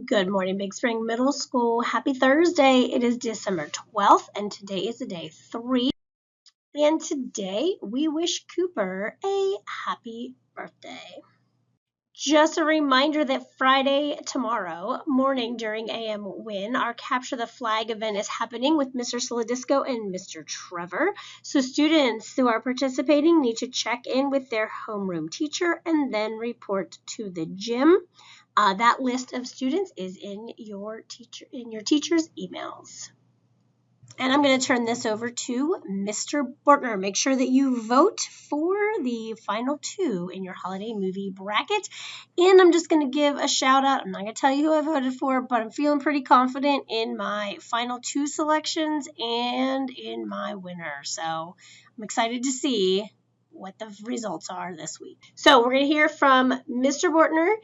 Good morning, Big Spring Middle School. Happy Thursday. It is December 12th, and today is day 3. And today we wish Cooper a happy birthday. Just a reminder that Friday tomorrow morning during AM Win, our Capture the Flag event is happening with Mr. Solodisco and Mr. Trevor. So students who are participating need to check in with their homeroom teacher and then report to the gym. That list of students is in your teacher's emails. And I'm going to turn this over to Mr. Bortner. Make sure that you vote for the final 2 in your holiday movie bracket. And I'm just going to give a shout out. I'm not going to tell you who I voted for, but I'm feeling pretty confident in my final 2 selections and in my winner. So I'm excited to see what the results are this week. So we're going to hear from Mr. Bortner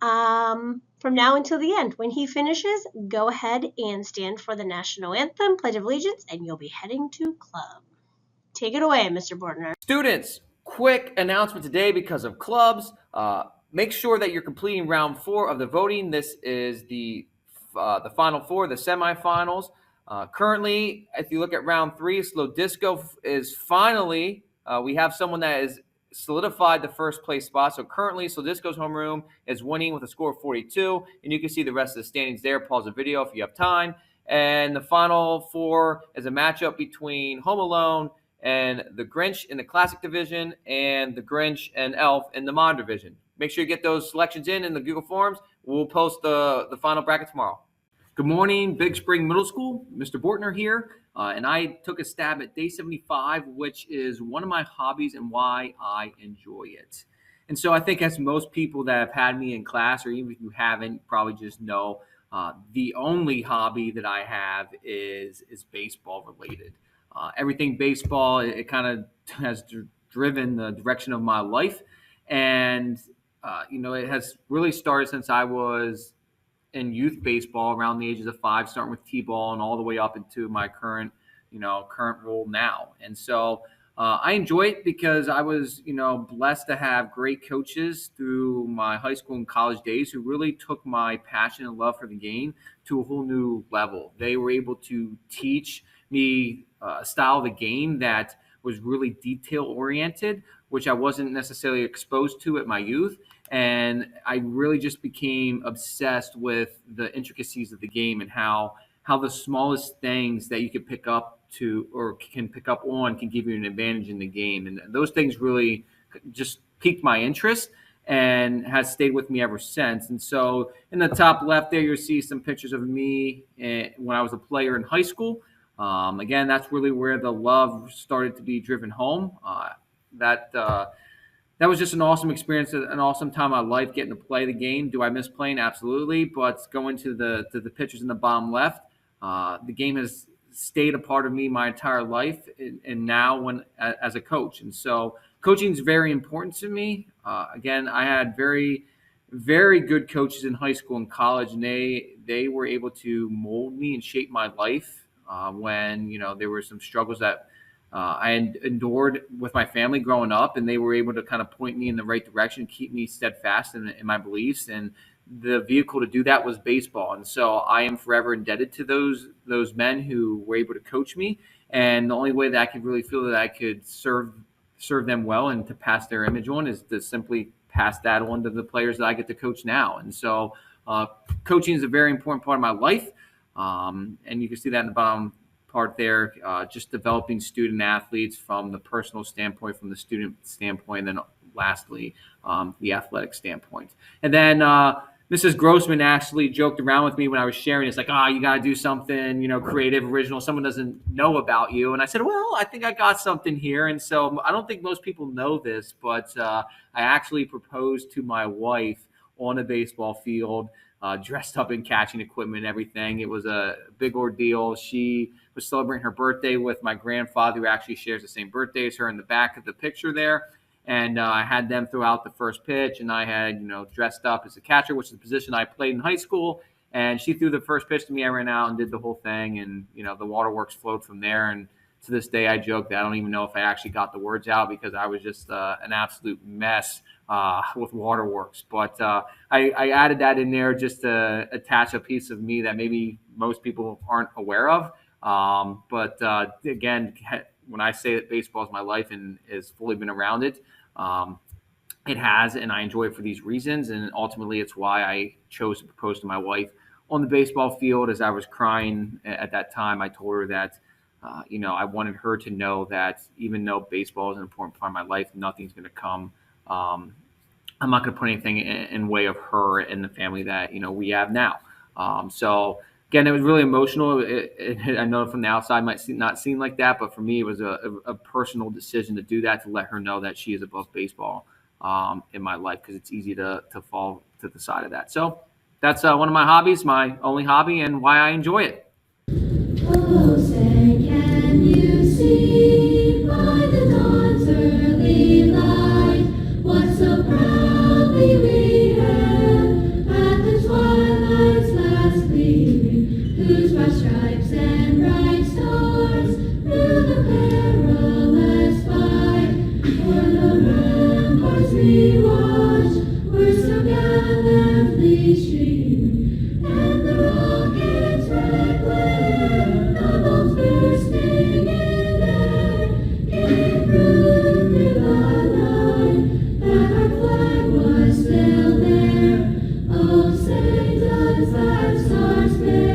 from now until the end. When he finishes, go ahead and stand for the national anthem, Pledge of Allegiance, and you'll be heading to club. Take it away, Mr. Bortner. Students, quick announcement today because of clubs. Make sure that you're completing round 4 of the voting. This is the final 4, the semifinals. Currently, if you look at round 3, Slow Disco is finally, we have someone that is solidified the first place spot. So currently, Slow Disco's homeroom is winning with a score of 42, and you can see the rest of the standings there. Pause the video if you have time. And the final 4 is a matchup between Home Alone and the Grinch in the Classic Division and the Grinch and Elf in the Modern Division. Make sure you get those selections in the Google Forms. We'll post the final bracket tomorrow. Good morning, Big Spring Middle School. Mr. Bortner here. And I took a stab at day 75, which is one of my hobbies and why I enjoy it. And so I think as most people that have had me in class, or even if you haven't, probably just know the only hobby that I have is baseball related. Everything baseball, it kind of has driven the direction of my life. And, it has really started since I was in youth baseball around the ages of 5, starting with T-ball and all the way up into my current role now. And so I enjoy it because I was, blessed to have great coaches through my high school and college days who really took my passion and love for the game to a whole new level. They were able to teach me a style of the game that was really detail oriented, which I wasn't necessarily exposed to at my youth. And I really just became obsessed with the intricacies of the game and how the smallest things that you can pick up to or can pick up on can give you an advantage in the game. And those things really just piqued my interest and has stayed with me ever since. And so in the top left there, you'll see some pictures of me when I was a player in high school. Again, that's really where the love started to be driven home. That was just an awesome experience, an awesome time of my life getting to play the game. Do I miss playing? Absolutely. But going to the pictures in the bottom left, the game has stayed a part of me my entire life, and now as a coach. And so coaching is very important to me. Again, I had very, very good coaches in high school and college, and they were able to mold me and shape my life when there were some struggles that I endured with my family growing up, and they were able to kind of point me in the right direction, keep me steadfast in my beliefs. And the vehicle to do that was baseball. And so I am forever indebted to those men who were able to coach me. And the only way that I could really feel that I could serve them well and to pass their image on is to simply pass that on to the players that I get to coach now. And so coaching is a very important part of my life. And you can see that in the bottom part there, just developing student athletes from the personal standpoint, from the student standpoint, and then lastly, the athletic standpoint. And then Mrs. Grossman actually joked around with me when I was sharing. It's like, you got to do something, creative, original. Someone doesn't know about you. And I said, well, I think I got something here. And so I don't think most people know this, but I actually proposed to my wife on a baseball field, dressed up in catching equipment and everything. It was a big ordeal. She was celebrating her birthday with my grandfather, who actually shares the same birthday as her, in the back of the picture there. And I had them throw out the first pitch, and I had, dressed up as a catcher, which is the position I played in high school. And she threw the first pitch to me. I ran out and did the whole thing, and the waterworks flowed from there. And to this day, I joke that I don't even know if I actually got the words out because I was just an absolute mess with waterworks. But I added that in there just to attach a piece of me that maybe most people aren't aware of. But again, when I say that baseball is my life and has fully been around it, it has, and I enjoy it for these reasons. And ultimately, it's why I chose to propose to my wife on the baseball field. As I was crying at that time, I told her that, I wanted her to know that even though baseball is an important part of my life, nothing's going to come. I'm not going to put anything in way of her and the family that we have now. So again, it was really emotional. I know from the outside it might not seem like that, but for me, it was a personal decision to do that, to let her know that she is above baseball in my life, because it's easy to fall to the side of that. So that's one of my hobbies, my only hobby, and why I enjoy it. Oh, say, can you see by the dawn's early light what so proudly we hailed at the twilight's last gleaming, whose broad stripes and bright stars through the perilous fight for the ramparts we watched were so gallantly streaming, and the rockets' red glare, the bombs bursting in air, gave proof through the night that our flag was still there. Oh, say does that star-spangled